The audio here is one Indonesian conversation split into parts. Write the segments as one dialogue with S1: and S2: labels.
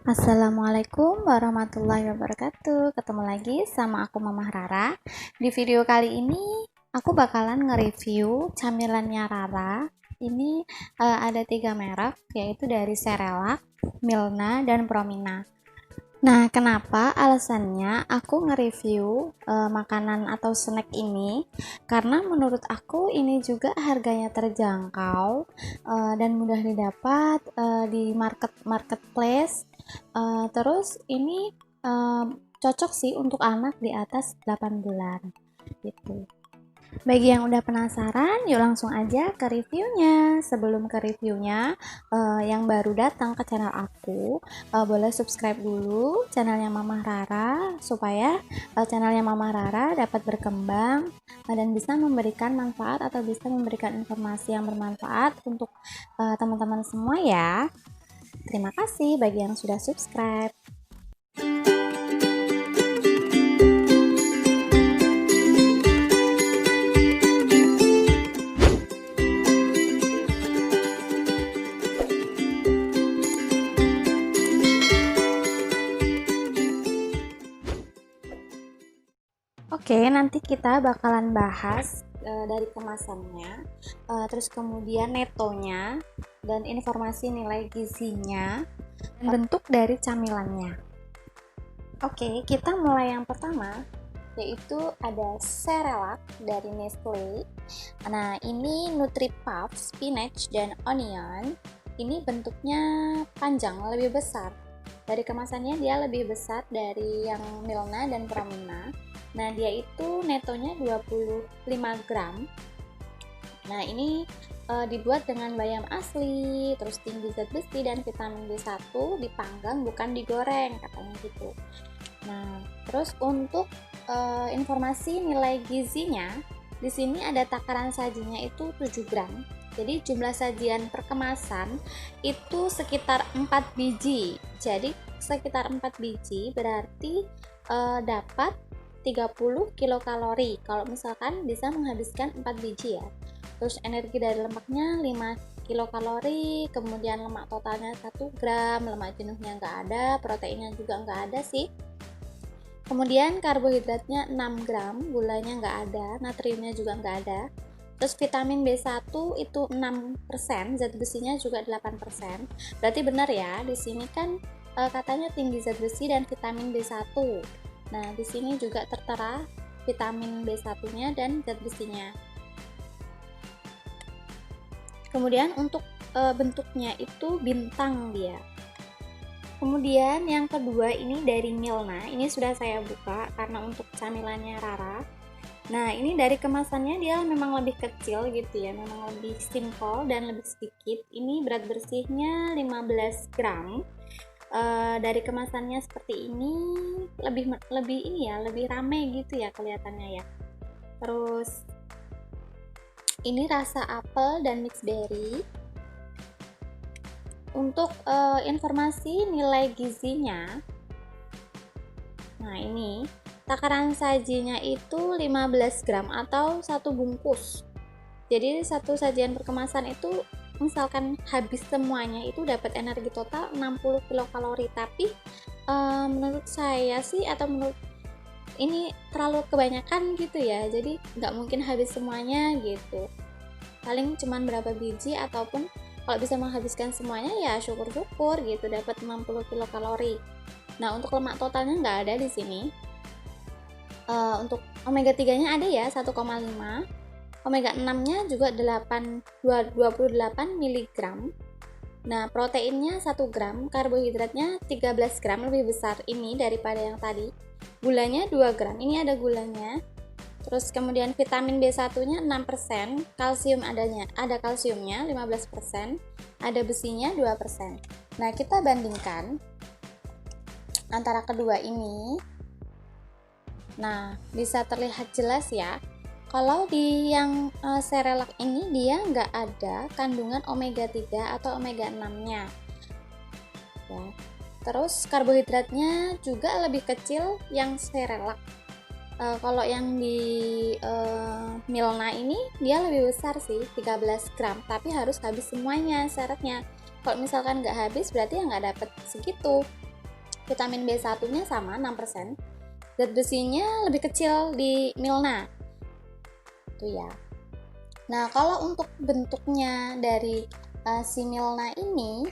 S1: Assalamualaikum warahmatullahi wabarakatuh. Ketemu lagi sama aku Mamah Rara. Di video kali ini aku bakalan nge-review camilannya Rara. Ini ada 3 merek, yaitu dari Cerelac, Milna, dan Promina. Nah, kenapa alasannya aku nge-review makanan atau snack ini? Karena menurut aku ini juga harganya terjangkau dan mudah didapat di marketplace. Terus ini cocok sih untuk anak di atas 8 bulan gitu. Bagi yang udah penasaran, yuk langsung aja ke reviewnya. Sebelum ke reviewnya, yang baru datang ke channel aku, boleh subscribe dulu channelnya Mamah Rara supaya channelnya Mamah Rara dapat berkembang dan bisa memberikan manfaat atau bisa memberikan informasi yang bermanfaat untuk teman-teman semua ya. Terima kasih bagi yang sudah subscribe. Oke, nanti kita bakalan bahas dari kemasannya, terus kemudian netonya, dan informasi nilai gizinya, dan bentuk dari camilannya. Oke, kita mulai yang pertama, yaitu ada Cerelac dari Nestle. Nah, ini Nutripuff spinach dan onion. Ini bentuknya panjang, lebih besar. Dari kemasannya dia lebih besar dari yang Milna dan Promina. Nah, dia itu netonya 25 gram. Nah, ini dibuat dengan bayam asli, terus tinggi zat besi dan vitamin B1, dipanggang bukan digoreng katanya gitu. Nah, terus untuk informasi nilai gizinya, di sini ada takaran sajinya itu 7 gram. Jadi jumlah sajian per kemasan itu sekitar 4 biji. Jadi sekitar 4 biji berarti dapat 30 kilokalori kalau misalkan bisa menghabiskan 4 biji ya. Terus energi dari lemaknya 5 kilokalori, kemudian lemak totalnya 1 gram, lemak jenuhnya nggak ada, proteinnya juga nggak ada sih. Kemudian karbohidratnya 6 gram, gulanya nggak ada, natriumnya juga nggak ada. Terus vitamin B1 itu 6%, zat besinya juga 8%. Berarti benar ya, di sini kan katanya tinggi zat besi dan vitamin B1. Nah, di sini juga tertera vitamin B1-nya dan zat besinya. Kemudian untuk bentuknya itu bintang dia. Kemudian yang kedua ini dari Milna. Ini sudah saya buka karena untuk camilannya Rara. Nah, ini dari kemasannya dia memang lebih kecil gitu ya, memang lebih simple dan lebih sedikit. Ini berat bersihnya 15 gram. Dari kemasannya seperti ini lebih ini ya, lebih rame gitu ya kelihatannya ya. Terus ini rasa apel dan mixed berry. Untuk informasi nilai gizinya, nah ini takaran sajinya itu 15 gram atau 1 bungkus. Jadi satu sajian perkemasan itu misalkan habis semuanya itu dapat energi total 60 kilokalori, tapi menurut saya sih atau menurut ini terlalu kebanyakan gitu ya, jadi nggak mungkin habis semuanya gitu, paling cuman berapa biji ataupun kalau bisa menghabiskan semuanya ya syukur-syukur gitu dapat 60 kilokalori. Nah, untuk lemak totalnya nggak ada di sini. Untuk omega 3 nya ada ya 1,5, omega 6 nya juga 28 mg. Nah, proteinnya 1 gram, karbohidratnya 13 gram, lebih besar ini daripada yang tadi. Gulanya 2 gram, ini ada gulanya. Terus kemudian vitamin B1 nya 6%, kalsium ada kalsiumnya 15%, ada besinya 2%. Nah, kita bandingkan antara kedua ini. Nah, bisa terlihat jelas ya. Kalau di yang Cerelac ini dia nggak ada kandungan omega 3 atau omega 6-nya. Ya. Terus karbohidratnya juga lebih kecil yang Cerelac. Kalau yang di Milna ini dia lebih besar sih, 13 gram, tapi harus habis semuanya syaratnya. Kalau misalkan nggak habis berarti ya nggak dapet segitu. Vitamin B1 nya sama 6%. Zat besinya lebih kecil di Milna itu ya. Nah kalau untuk bentuknya dari si Milna ini,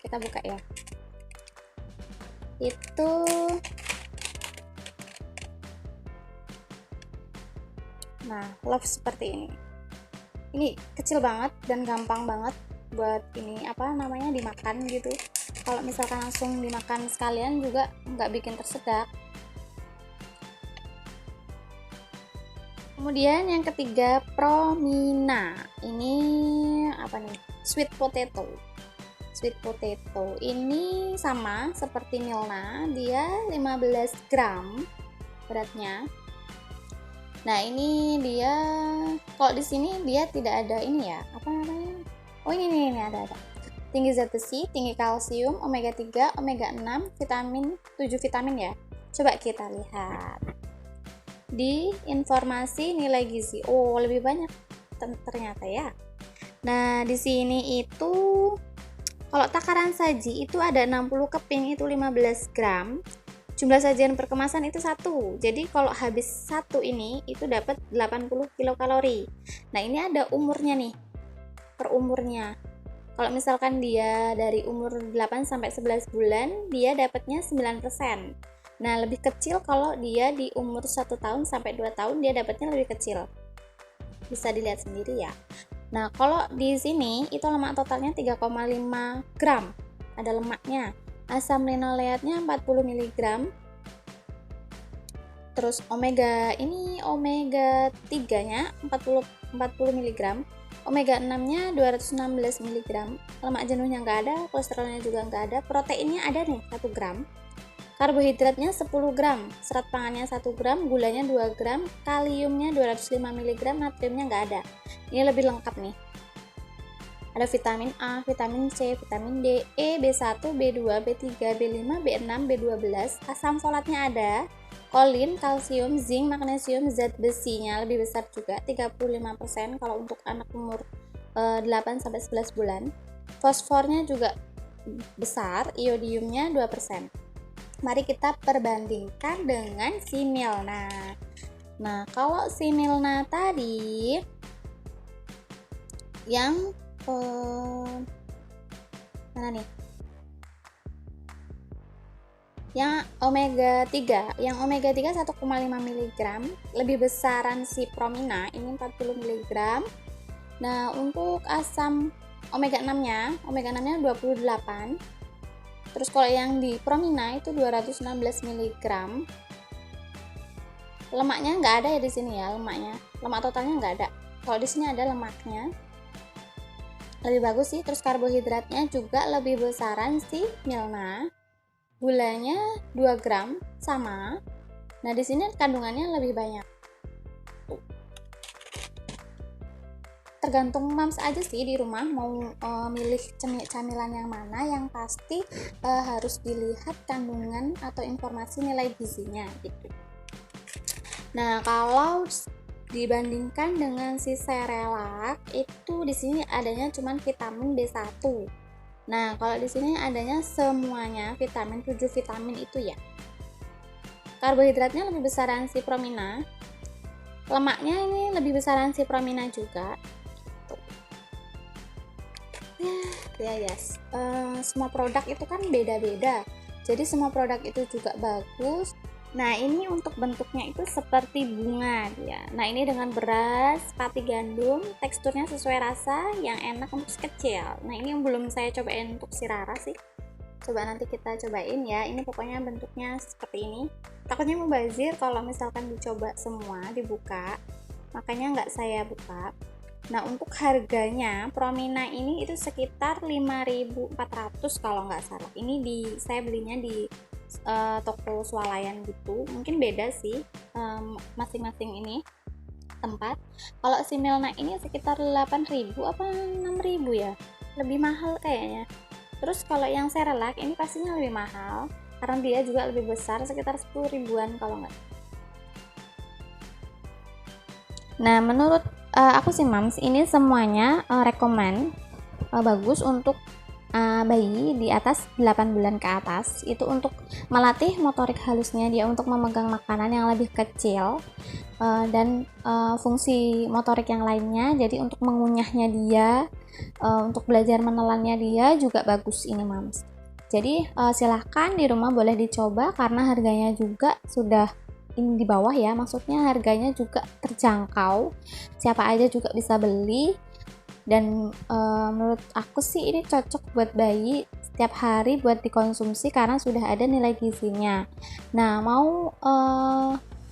S1: kita buka ya, itu nah love seperti ini kecil banget dan gampang banget buat ini apa namanya dimakan gitu. Kalau misalkan langsung dimakan sekalian juga nggak bikin tersedak. Kemudian yang ketiga Promina, ini apa nih, sweet potato ini sama seperti Milna, dia 15 gram beratnya. Nah ini dia, kalau di sini dia tidak ada ini ya, apa namanya, oh ini ada tinggi zat besi, tinggi kalsium, omega 3, omega 6, vitamin 7 vitamin ya. Coba kita lihat di informasi nilai gizi. Oh lebih banyak ternyata ya. Nah di sini itu kalau takaran saji itu ada 60 keping, itu 15 gram. Jumlah sajian per kemasan itu 1. Jadi kalau habis 1 ini itu dapat 80 kilokalori. Nah ini ada umurnya nih, per umurnya. Kalau misalkan dia dari umur 8 sampai 11 bulan, dia dapatnya 9%. Nah lebih kecil kalau dia di umur 1 tahun sampai 2 tahun, dia dapatnya lebih kecil. Bisa dilihat sendiri ya. Nah kalau di sini itu lemak totalnya 3,5 gram, ada lemaknya. Asam linoleatnya 40 mg. Terus omega 3 nya 40 mg. Omega 6 nya 216 mg. Lemak jenuhnya nggak ada, kolesterolnya juga nggak ada. Proteinnya ada nih 1 gram. Karbohidratnya 10 gram, serat pangannya 1 gram, gulanya 2 gram, kaliumnya 205 mg, natriumnya nggak ada. Ini lebih lengkap nih. Ada vitamin A, vitamin C, vitamin D, E, B1, B2, B3, B5, B6, B12, asam folatnya ada, kolin, kalsium, zinc, magnesium, zat besinya lebih besar juga, 35% kalau untuk anak umur 8 sampai 11 bulan. Fosfornya juga besar, iodiumnya 2%. Mari kita perbandingkan dengan si Milna. Nah, kalau si Milna tadi yang mana nih? Yang omega 3. Yang omega 3 1,5 mg, lebih besaran si Promina, ini 40 mg. Nah, untuk asam omega 6-nya, 28. Terus kalau yang di Promina itu 216 mg. Lemaknya nggak ada ya di sini ya, lemak totalnya nggak ada. Kalau di sini ada lemaknya, lebih bagus sih. Terus karbohidratnya juga lebih besaran si Milna, gulanya 2 gram sama. Nah di sini kandungannya lebih banyak. Tergantung mams aja sih di rumah mau milih camilan yang mana. Yang pasti harus dilihat kandungan atau informasi nilai gizinya gitu. Nah kalau dibandingkan dengan si Cerelac itu di sini adanya cuman vitamin B1. Nah kalau di sini adanya semuanya vitamin, 7 vitamin itu ya. Karbohidratnya lebih besaran si Promina, lemaknya ini lebih besaran si Promina juga. Yes. Semua produk itu kan beda-beda, jadi semua produk itu juga bagus. Nah ini untuk bentuknya itu seperti bunga ya. Nah ini dengan beras pati gandum, teksturnya sesuai rasa, yang enak untuk si kecil. Nah ini yang belum saya cobain untuk si Rara sih, coba nanti kita cobain ya. Ini pokoknya bentuknya seperti ini. Takutnya mubazir kalau misalkan dicoba semua dibuka, makanya nggak saya buka. Nah untuk harganya Promina ini itu sekitar 5.400 kalau nggak salah. Ini saya belinya di toko swalayan gitu, mungkin beda sih masing-masing ini tempat. Kalau si Milna ini sekitar 8.000 apa 6.000 ya, lebih mahal kayaknya. Terus kalau yang Cerelac ini pastinya lebih mahal karena dia juga lebih besar, sekitar 10 ribuan kalau nggak. Nah menurut aku sih mams, ini semuanya rekomen bagus untuk bayi di atas 8 bulan ke atas, itu untuk melatih motorik halusnya dia untuk memegang makanan yang lebih kecil, dan fungsi motorik yang lainnya. Jadi untuk mengunyahnya dia, untuk belajar menelannya dia juga bagus ini Mams. Jadi silahkan di rumah boleh dicoba karena harganya juga sudah ini di bawah ya, maksudnya harganya juga terjangkau, siapa aja juga bisa beli. Dan menurut aku sih ini cocok buat bayi setiap hari buat dikonsumsi karena sudah ada nilai gizinya. Nah, mau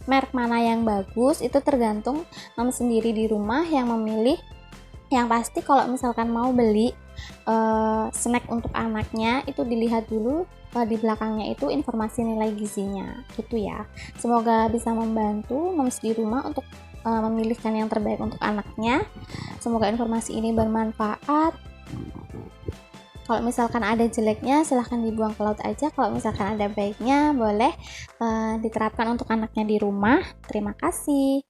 S1: merek mana yang bagus itu tergantung mama sendiri di rumah yang memilih. Yang pasti kalau misalkan mau beli snack untuk anaknya itu dilihat dulu di belakangnya itu informasi nilai gizinya gitu ya. Semoga bisa membantu moms di rumah untuk memilihkan yang terbaik untuk anaknya. Semoga informasi ini bermanfaat. Kalau misalkan ada jeleknya silahkan dibuang ke laut aja. Kalau misalkan ada baiknya boleh diterapkan untuk anaknya di rumah. Terima kasih.